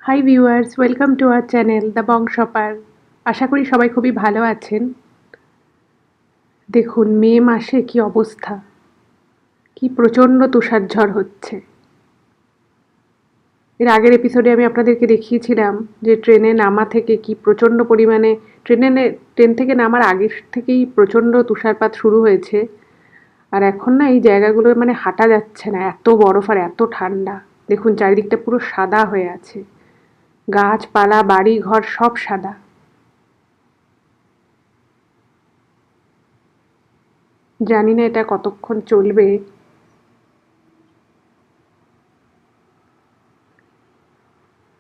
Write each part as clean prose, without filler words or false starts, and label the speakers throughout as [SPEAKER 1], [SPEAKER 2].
[SPEAKER 1] High viewers, welcome to our channel the Bong shopper. আশা করি সবাই খুবই ভালো আছেন। দেখুন, মে মাসে কি অবস্থা, কি প্রচণ্ড তুষারঝড় হচ্ছে। এর আগের এপিসোডে আমি আপনাদেরকে দেখিয়েছিলাম যে ট্রেনে নামা থেকে কি প্রচণ্ড পরিমাণে ট্রেন থেকে নামার আগের থেকেই প্রচণ্ড তুষারপাত শুরু হয়েছে। আর এখন না এই জায়গাগুলো মানে হাঁটা যাচ্ছে না, এত বরফ আর এত ঠান্ডা। দেখুন চারিদিকটা পুরো সাদা হয়ে আছে, গাছপালা বাড়ি ঘর সব সাদা। জানি না এটা কতক্ষণ চলবে।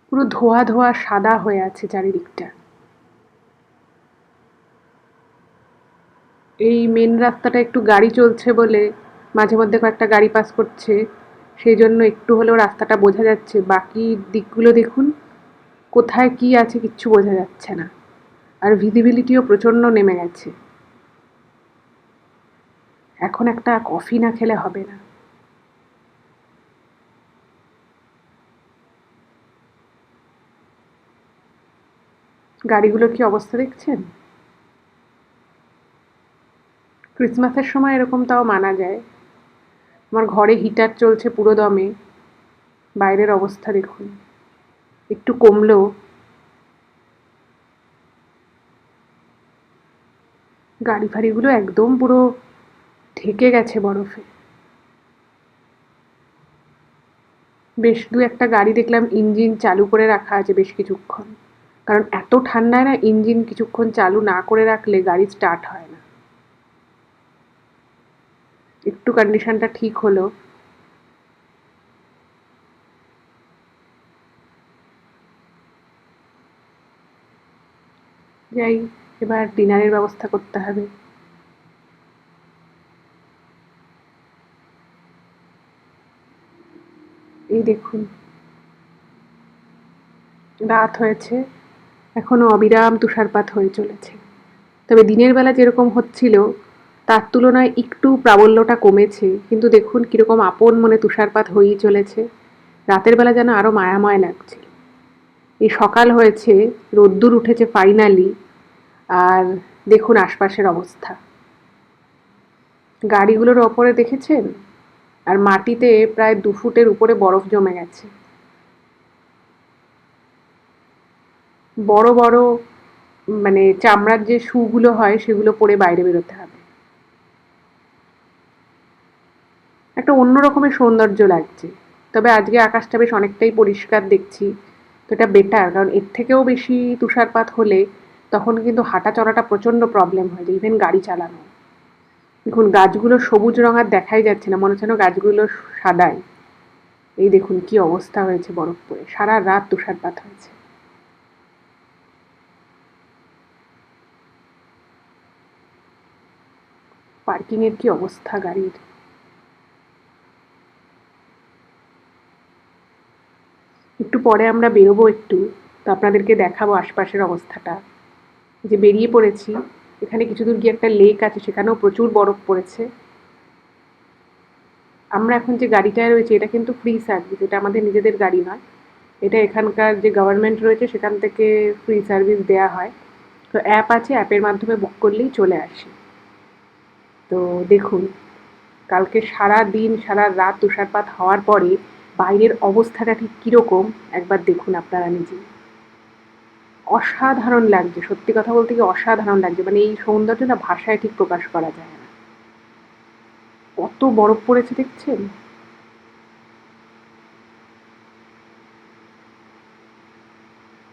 [SPEAKER 1] পুরো ধোয়া ধোয়া সাদা হয়ে আছে চারিদিকটা। এই মেন রাস্তাটা একটু গাড়ি চলছে বলে মাঝে মধ্যে কয়েকটা গাড়ি পাস করছে, সেই জন্য একটু হলেও রাস্তাটা বোঝা যাচ্ছে। বাকি দিকগুলো দেখুন, কোথায় কি আছে কিচ্ছু বোঝা যাচ্ছে না। আর ভিজিবিলিটিও প্রচণ্ড নেমে গেছে। এখন একটা কফি না খেলে হবে না। গাড়িগুলোর কি অবস্থা দেখছেন? ক্রিসমাসের সময় এরকম তাও মানা যায়। আমার ঘরে হিটার চলছে পুরো দমে, বাইরের অবস্থা দেখুন। একটু কমলেও গাড়ি ফাড়িগুলো একদম পুরো ঢেকে গেছে বরফে। বেশ দু একটা গাড়ি দেখলাম ইঞ্জিন চালু করে রাখা আছে বেশ কিছুক্ষণ, কারণ এত ঠান্ডায় না ইঞ্জিন কিছুক্ষণ চালু না করে রাখলে গাড়ি স্টার্ট হয় না। একটু কন্ডিশনটা ঠিক হলো। যাই, এবার ডিনারের ব্যবস্থা করতে হবে। এই দেখুন, রাত হয়েছে, এখনো অবিরাম তুষারপাত হয়ে চলেছে। তবে দিনের বেলা যেরকম হচ্ছিল তার তুলনায় একটু প্রাবল্যটা কমেছে, কিন্তু দেখুন কিরকম আপন মনে তুষারপাত হয়েই চলেছে। রাতের বেলা যেন আরো মায়াময় লাগছে। এই সকাল হয়েছে, রোদ্দুর উঠেছে ফাইনালি। আর দেখুন আশপাশের অবস্থা, গাড়িগুলোর ওপরে দেখেছেন? আর মাটিতে প্রায় 2 ফুটের উপরে বরফ জমে গেছে। বড় বড় মানে চামড়ার যে শুগুলো হয় সেগুলো পরে বাইরে বেরোতে হবে। একটা অন্য রকমের সৌন্দর্য লাগছে। তবে আজকে আকাশটা বেশ অনেকটাই পরিষ্কার দেখছি, তো এটা বেটার। কারণ এর থেকেও বেশি তুষারপাত হলে তখন কিন্তু হাঁটা চলাটা প্রচণ্ড প্রবলেম হয়ে যায়, ইভেন গাড়ি চালানো। দেখুন গাছগুলো সবুজ রং আর দেখাই যাচ্ছে না, মনে হচ্ছে যেন গাছগুলো সাদাই। এই দেখুন কি অবস্থা হয়েছে বরফ পড়ে, সারা রাত তুষারপাত হয়েছে। পার্কিং এর কি অবস্থা গাড়ির। একটু পরে আমরা বেরোবো একটু, তো আপনাদেরকে দেখাবো আশপাশের অবস্থাটা। যে বেরিয়ে পড়েছি, এখানে কিছু দূর গিয়ে একটা লেক আছে, সেখানেও প্রচুর বরফ পড়েছে। আমরা এখন যে গাড়িটায় রয়েছে এটা কিন্তু ফ্রি সার্ভিস, এটা আমাদের নিজেদের গাড়ি নয়। এটা এখানকার যে গভর্নমেন্ট রয়েছে সেখান থেকে ফ্রি সার্ভিস দেয়া হয়। তো অ্যাপ আছে, অ্যাপের মাধ্যমে বুক করলেই চলে আসে। তো দেখুন, কালকে সারা দিন সারা রাত তুষারপাত হওয়ার পরে বাইরের অবস্থাটা ঠিক কীরকম একবার দেখুন আপনারা নিজেই। অসাধারণ লাগছে, সত্যি কথা বলতে কি অসাধারণ লাগছে। মানে এই সৌন্দর্য না ভাষায় ঠিক প্রকাশ করা যায় না। কত বরফ পড়েছে দেখছেন?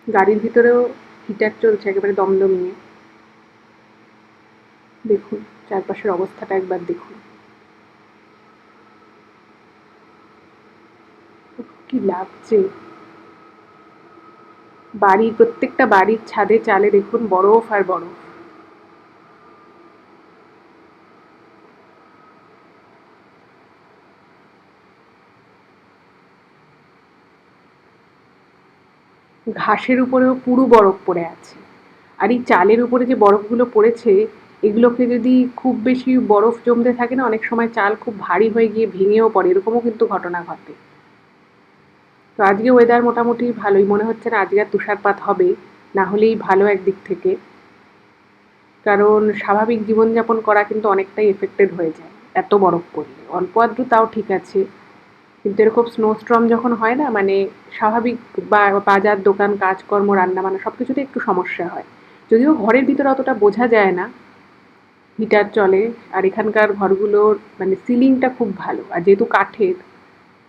[SPEAKER 1] গাড়ির ভিতরেও হিটার চলছে একেবারে দমদমিয়ে। দেখুন চারপাশের অবস্থাটা একবার দেখুন, কি লাগছে। বাড়ির প্রত্যেকটা বাড়ির ছাদে চালে দেখুন বরফ আর বরফ। ঘাসের উপরেও পুরো বরফ পড়ে আছে। আর এই চালের উপরে যে বরফগুলো পড়েছে, এগুলোকে যদি খুব বেশি বরফ জমতে থাকে না, অনেক সময় চাল খুব ভারী হয়ে গিয়ে ভেঙেও পড়ে, এরকমও কিন্তু ঘটনা ঘটে। তো আজকে ওয়েদার মোটামুটি ভালোই, মনে হচ্ছে না আজকে আর তুষারপাত হবে, না হলেই ভালো একদিক থেকে। কারণ স্বাভাবিক জীবনযাপন করা কিন্তু অনেকটাই এফেক্টেড হয়ে যায় এত বরফ পড়লে। অল্প আধটু তাও ঠিক আছে, কিন্তু এরকম স্নোস্টর্ম যখন হয় না, মানে স্বাভাবিক বাজার দোকান কাজকর্ম রান্নাবান্না সব কিছুতে একটু সমস্যা হয়। যদিও ঘরের ভিতরে অতটা বোঝা যায় না, হিটার চলে। আর এখানকার ঘরগুলোর মানে সিলিংটা খুব ভালো, আর যেহেতু কাঠের,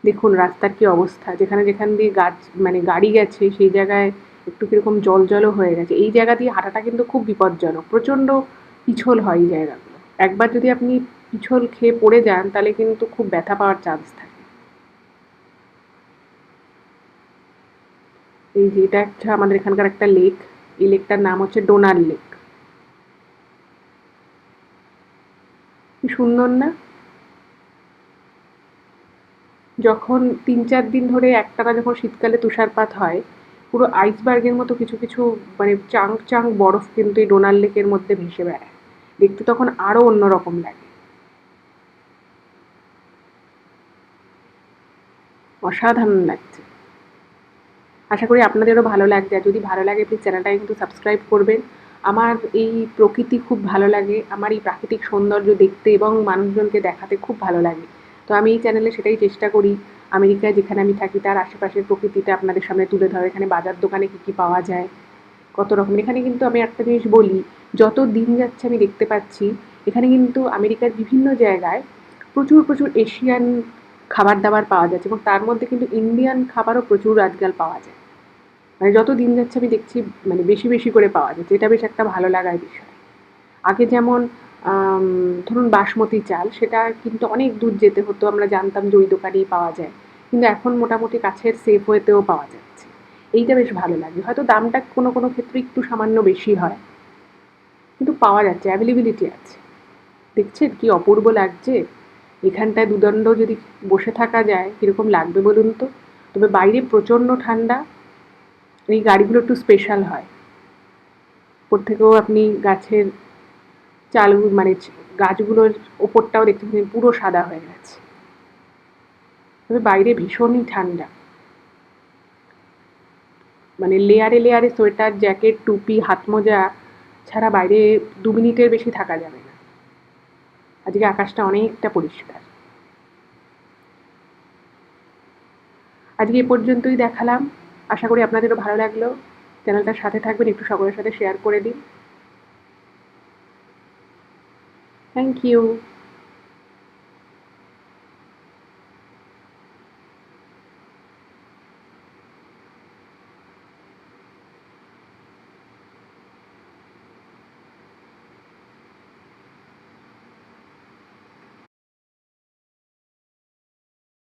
[SPEAKER 1] দেখুন রাস্তার কি অবস্থা, যেখানে যেখান দিয়ে গাছ মানে গাড়ি গেছে সেই জায়গায় একটু কিরকম জল জলও হয়ে গেছে। এই জায়গা দিয়ে হাঁটাটা কিন্তু খুব বিপজ্জনক, প্রচণ্ড পিছল হয় এই জায়গাগুলো। একবার যদি আপনি পিছল খেয়ে পড়ে যান তাহলে কিন্তু খুব ব্যথা পাওয়ার চান্স থাকে। এই যে এটা একটা আমাদের এখানকার একটা লেক, এই লেকটার নাম হচ্ছে ডোনার লেক। কি সুন্দর না? যখন ৩-৪ দিন ধরে একটানা যখন শীতকালে তুষারপাত হয়, পুরো আইসবার্গের মতো কিছু কিছু মানে চাঙ্ক চাঙ্ক বরফ কিন্তু এই ডোনার লেকের মধ্যে ভেসে বেড়ায়। দেখতে তখন আরো অন্যরকম লাগে, অসাধারণ লাগছে। আশা করি আপনাদেরও ভালো লাগছে, আর যদি ভালো লাগে প্লিজ চ্যানেলটাকে কিন্তু সাবস্ক্রাইব করবেন। আমার এই প্রকৃতি খুব ভালো লাগে, আমার এই প্রাকৃতিক সৌন্দর্য দেখতে এবং মানুষজনকে দেখাতে খুব ভালো লাগে। তো আমি এই চ্যানেলে সেটাই চেষ্টা করি, আমেরিকায় যেখানে আমি থাকি তার আশেপাশের প্রকৃতিটা আপনাদের সামনে তুলে ধরা। এখানে বাজার দোকানে কী কী পাওয়া যায়, কত রকমের। এখানে কিন্তু আমি একটা জিনিস বলি, যত দিন যাচ্ছে আমি দেখতে পাচ্ছি এখানে কিন্তু আমেরিকার বিভিন্ন জায়গায় প্রচুর প্রচুর এশিয়ান খাবার দাবার পাওয়া যাচ্ছে, এবং তার মধ্যে কিন্তু ইন্ডিয়ান খাবারও প্রচুর আজকাল পাওয়া যায়। মানে যত দিন যাচ্ছে আমি দেখছি মানে বেশি বেশি করে পাওয়া যাচ্ছে, এটা বেশ একটা ভালো লাগার বিষয়। আগে যেমন আম ধরুন বাসমতি চাল, সেটা কিন্তু অনেক দূর যেতে হতো, আমরা জানতাম যে ওই দোকানেই পাওয়া যায়। কিন্তু এখন মোটামুটি কাছের সেফওয়েতেও পাওয়া যাচ্ছে। এইটা বেশ ভালো লাগে। হয়তো দামটা কোনো কোনো ক্ষেত্রে একটু সামান্য বেশি হয়, কিন্তু পাওয়া যাচ্ছে, অ্যাভেলেবিলিটি আছে। দেখছেন কি অপূর্ব লাগছে? এখানটায় দুদণ্ড যদি বসে থাকা যায় কীরকম লাগবে বলুন তো? তবে বাইরে প্রচণ্ড ঠান্ডা, এই গাড়িগুলো একটু স্পেশাল হয়। ওপর থেকেও আপনি গাছের চাল মানে গাছগুলোর ওপরটাও দেখতে পাচ্ছেন পুরো সাদা হয়ে গেছে। তবে বাইরে ভীষণই ঠান্ডা, মানে লেয়ারে লেয়ারে সোয়েটার জ্যাকেট টুপি হাত মোজা ছাড়া বাইরে 2 মিনিটের বেশি থাকা যাবে না। আজকে আকাশটা অনেকটা পরিষ্কার। আজকে এ পর্যন্তই দেখালাম, আশা করি আপনাদেরও ভালো লাগলো। চ্যানেলটার সাথে থাকবেন, একটু সকলের সাথে শেয়ার করে দিন। Thank you.